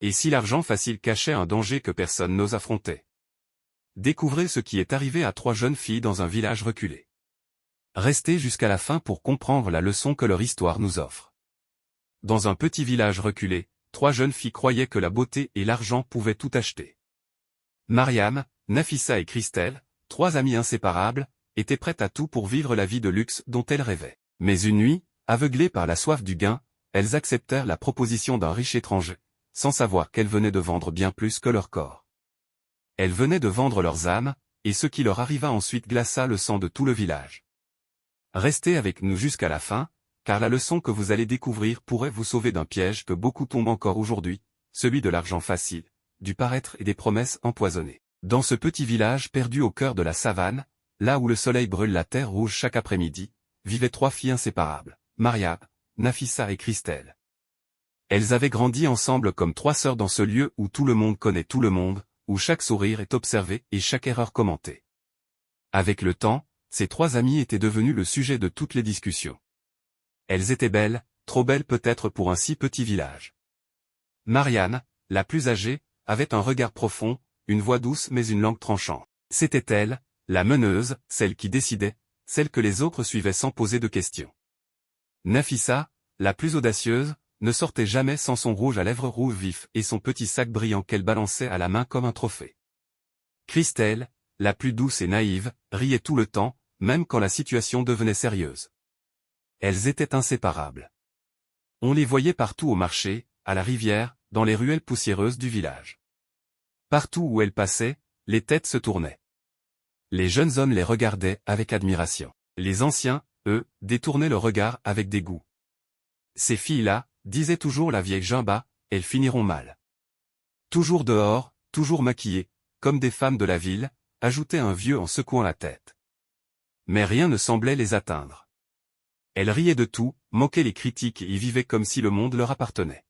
Et si l'argent facile cachait un danger que personne n'ose affronter? Découvrez ce qui est arrivé à 3 jeunes filles dans un village reculé. Restez jusqu'à la fin pour comprendre la leçon que leur histoire nous offre. Dans un petit village reculé, 3 jeunes filles croyaient que la beauté et l'argent pouvaient tout acheter. Mariam, Nafissa et Christelle, 3 amies inséparables, étaient prêtes à tout pour vivre la vie de luxe dont elles rêvaient. Mais une nuit, aveuglées par la soif du gain, elles acceptèrent la proposition d'un riche étranger, sans savoir qu'elles venaient de vendre bien plus que leur corps. Elles venaient de vendre leurs âmes, et ce qui leur arriva ensuite glaça le sang de tout le village. Restez avec nous jusqu'à la fin, car la leçon que vous allez découvrir pourrait vous sauver d'un piège que beaucoup tombent encore aujourd'hui, celui de l'argent facile, du paraître et des promesses empoisonnées. Dans ce petit village perdu au cœur de la savane, là où le soleil brûle la terre rouge chaque après-midi, vivaient 3 filles inséparables, Mariam, Nafissa et Christelle. Elles avaient grandi ensemble comme 3 sœurs dans ce lieu où tout le monde connaît tout le monde, où chaque sourire est observé et chaque erreur commentée. Avec le temps, ces 3 amies étaient devenues le sujet de toutes les discussions. Elles étaient belles, trop belles peut-être pour un si petit village. Mariam, la plus âgée, avait un regard profond, une voix douce mais une langue tranchante. C'était elle, la meneuse, celle qui décidait, celle que les autres suivaient sans poser de questions. Nafissa, la plus audacieuse, ne sortait jamais sans son rouge à lèvres rouge vif et son petit sac brillant qu'elle balançait à la main comme un trophée. Christelle, la plus douce et naïve, riait tout le temps, même quand la situation devenait sérieuse. Elles étaient inséparables. On les voyait partout au marché, à la rivière, dans les ruelles poussiéreuses du village. Partout où elles passaient, les têtes se tournaient. Les jeunes hommes les regardaient avec admiration. Les anciens, eux, détournaient le regard avec dégoût. Ces filles-là, disait toujours la vieille Jumba, elles finiront mal. Toujours dehors, toujours maquillées, comme des femmes de la ville, ajoutait un vieux en secouant la tête. Mais rien ne semblait les atteindre. Elles riaient de tout, moquaient les critiques et y vivaient comme si le monde leur appartenait.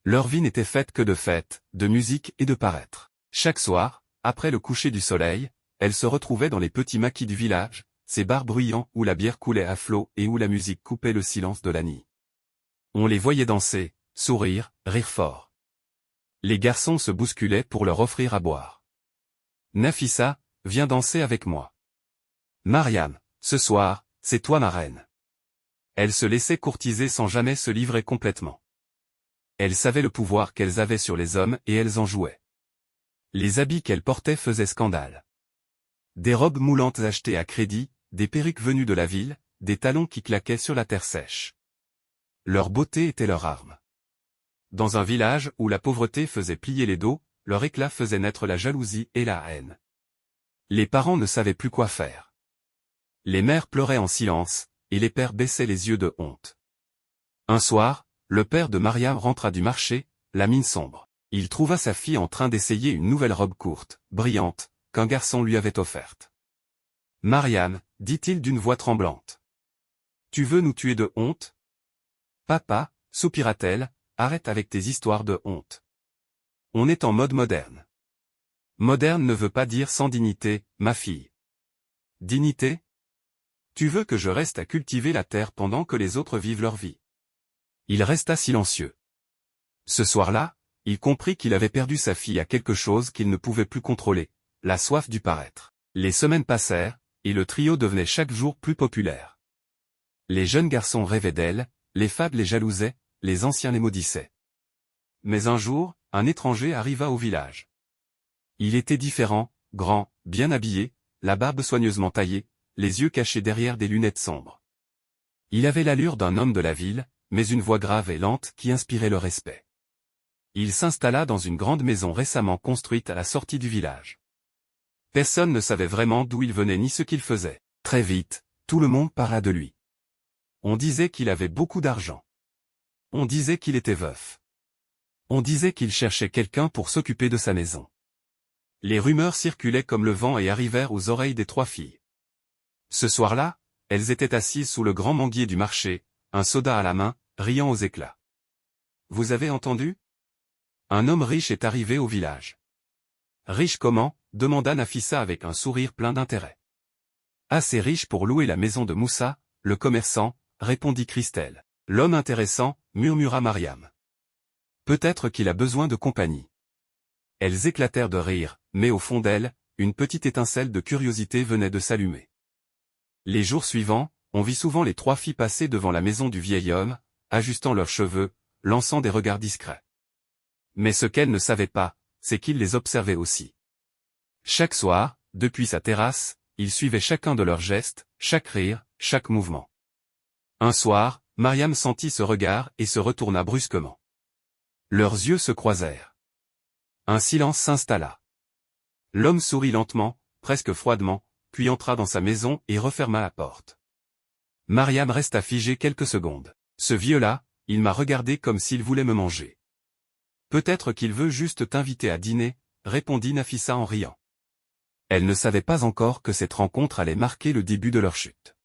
Leur vie n'était faite que de fêtes, de musique et de paraître. Chaque soir, après le coucher du soleil, elles se retrouvaient dans les petits maquis du village, ces bars bruyants où la bière coulait à flots et où la musique coupait le silence de la nuit. On les voyait danser, sourire, rire fort. Les garçons se bousculaient pour leur offrir à boire. Nafissa, viens danser avec moi. Mariam, ce soir, c'est toi ma reine. Elles se laissaient courtiser sans jamais se livrer complètement. Elles savaient le pouvoir qu'elles avaient sur les hommes et elles en jouaient. Les habits qu'elles portaient faisaient scandale. Des robes moulantes achetées à crédit, des perruques venues de la ville, des talons qui claquaient sur la terre sèche. Leur beauté était leur arme. Dans un village où la pauvreté faisait plier les dos, leur éclat faisait naître la jalousie et la haine. Les parents ne savaient plus quoi faire. Les mères pleuraient en silence, et les pères baissaient les yeux de honte. Un soir, le père de Mariam rentra du marché, la mine sombre. Il trouva sa fille en train d'essayer une nouvelle robe courte, brillante, qu'un garçon lui avait offerte. « Mariam, dit-il d'une voix tremblante. Tu veux nous tuer de honte ? Papa, soupira-t-elle, arrête avec tes histoires de honte. On est en mode moderne. Moderne ne veut pas dire sans dignité, ma fille. Dignité ? Tu veux que je reste à cultiver la terre pendant que les autres vivent leur vie. Il resta silencieux. Ce soir-là, il comprit qu'il avait perdu sa fille à quelque chose qu'il ne pouvait plus contrôler, la soif du paraître. Les semaines passèrent, et le trio devenait chaque jour plus populaire. Les jeunes garçons rêvaient d'elle, les femmes les jalousaient, les anciens les maudissaient. Mais un jour, un étranger arriva au village. Il était différent, grand, bien habillé, la barbe soigneusement taillée, les yeux cachés derrière des lunettes sombres. Il avait l'allure d'un homme de la ville, mais une voix grave et lente qui inspirait le respect. Il s'installa dans une grande maison récemment construite à la sortie du village. Personne ne savait vraiment d'où il venait ni ce qu'il faisait. Très vite, tout le monde parla de lui. On disait qu'il avait beaucoup d'argent. On disait qu'il était veuf. On disait qu'il cherchait quelqu'un pour s'occuper de sa maison. Les rumeurs circulaient comme le vent et arrivèrent aux oreilles des 3 filles. Ce soir-là, elles étaient assises sous le grand manguier du marché, un soda à la main, riant aux éclats. Vous avez entendu ? Un homme riche est arrivé au village. Riche comment ? Demanda Nafissa avec un sourire plein d'intérêt. Assez riche pour louer la maison de Moussa, le commerçant, répondit Christelle. L'homme intéressant, murmura Mariam. Peut-être qu'il a besoin de compagnie. Elles éclatèrent de rire, mais au fond d'elles, une petite étincelle de curiosité venait de s'allumer. Les jours suivants, on vit souvent les 3 filles passer devant la maison du vieil homme, ajustant leurs cheveux, lançant des regards discrets. Mais ce qu'elles ne savaient pas, c'est qu'il les observait aussi. Chaque soir, depuis sa terrasse, il suivait chacun de leurs gestes, chaque rire, chaque mouvement. Un soir, Mariam sentit ce regard et se retourna brusquement. Leurs yeux se croisèrent. Un silence s'installa. L'homme sourit lentement, presque froidement, puis entra dans sa maison et referma la porte. Mariam resta figée quelques secondes. Ce vieux-là, il m'a regardé comme s'il voulait me manger. Peut-être qu'il veut juste t'inviter à dîner, répondit Nafissa en riant. Elle ne savait pas encore que cette rencontre allait marquer le début de leur chute.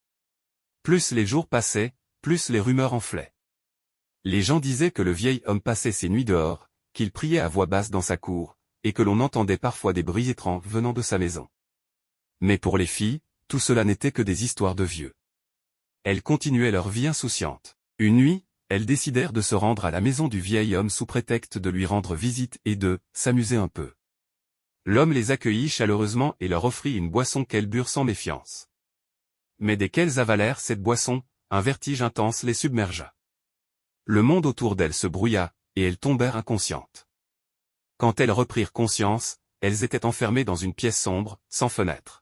Plus les jours passaient, plus les rumeurs enflaient. Les gens disaient que le vieil homme passait ses nuits dehors, qu'il priait à voix basse dans sa cour, et que l'on entendait parfois des bruits étranges venant de sa maison. Mais pour les filles, tout cela n'était que des histoires de vieux. Elles continuaient leur vie insouciante. Une nuit, elles décidèrent de se rendre à la maison du vieil homme sous prétexte de lui rendre visite et de s'amuser un peu. L'homme les accueillit chaleureusement et leur offrit une boisson qu'elles burent sans méfiance. Mais dès qu'elles avalèrent cette boisson, un vertige intense les submergea. Le monde autour d'elles se brouilla, et elles tombèrent inconscientes. Quand elles reprirent conscience, elles étaient enfermées dans une pièce sombre, sans fenêtre.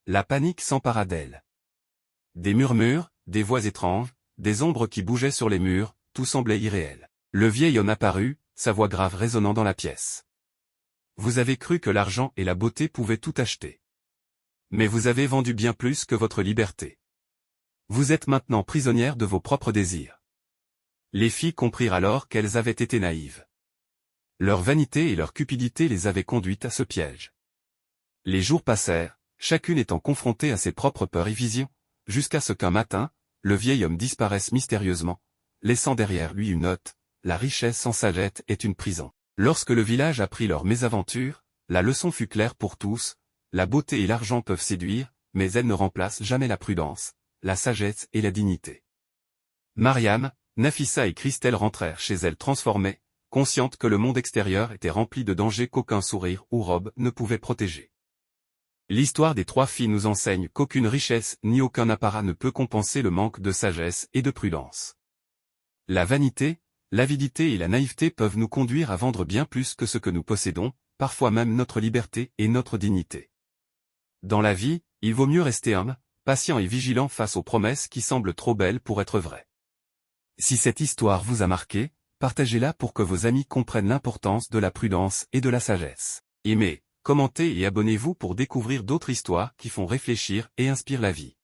La panique s'empara d'elles. Des murmures, des voix étranges, des ombres qui bougeaient sur les murs, tout semblait irréel. Le vieil homme apparut, sa voix grave résonnant dans la pièce. Vous avez cru que l'argent et la beauté pouvaient tout acheter. Mais vous avez vendu bien plus que votre liberté. Vous êtes maintenant prisonnières de vos propres désirs. Les filles comprirent alors qu'elles avaient été naïves. Leur vanité et leur cupidité les avaient conduites à ce piège. Les jours passèrent, chacune étant confrontée à ses propres peurs et visions, jusqu'à ce qu'un matin, le vieil homme disparaisse mystérieusement, laissant derrière lui une note, la richesse sans sagesse est une prison. Lorsque le village apprit leur mésaventure, la leçon fut claire pour tous, la beauté et l'argent peuvent séduire, mais elles ne remplacent jamais la prudence, la sagesse et la dignité. Mariam, Nafissa et Christelle rentrèrent chez elles transformées, conscientes que le monde extérieur était rempli de dangers qu'aucun sourire ou robe ne pouvait protéger. L'histoire des 3 filles nous enseigne qu'aucune richesse ni aucun apparat ne peut compenser le manque de sagesse et de prudence. La vanité, l'avidité et la naïveté peuvent nous conduire à vendre bien plus que ce que nous possédons, parfois même notre liberté et notre dignité. Dans la vie, il vaut mieux rester humble, patient et vigilant face aux promesses qui semblent trop belles pour être vraies. Si cette histoire vous a marqué, partagez-la pour que vos amis comprennent l'importance de la prudence et de la sagesse. Aimez, commentez et abonnez-vous pour découvrir d'autres histoires qui font réfléchir et inspirent la vie.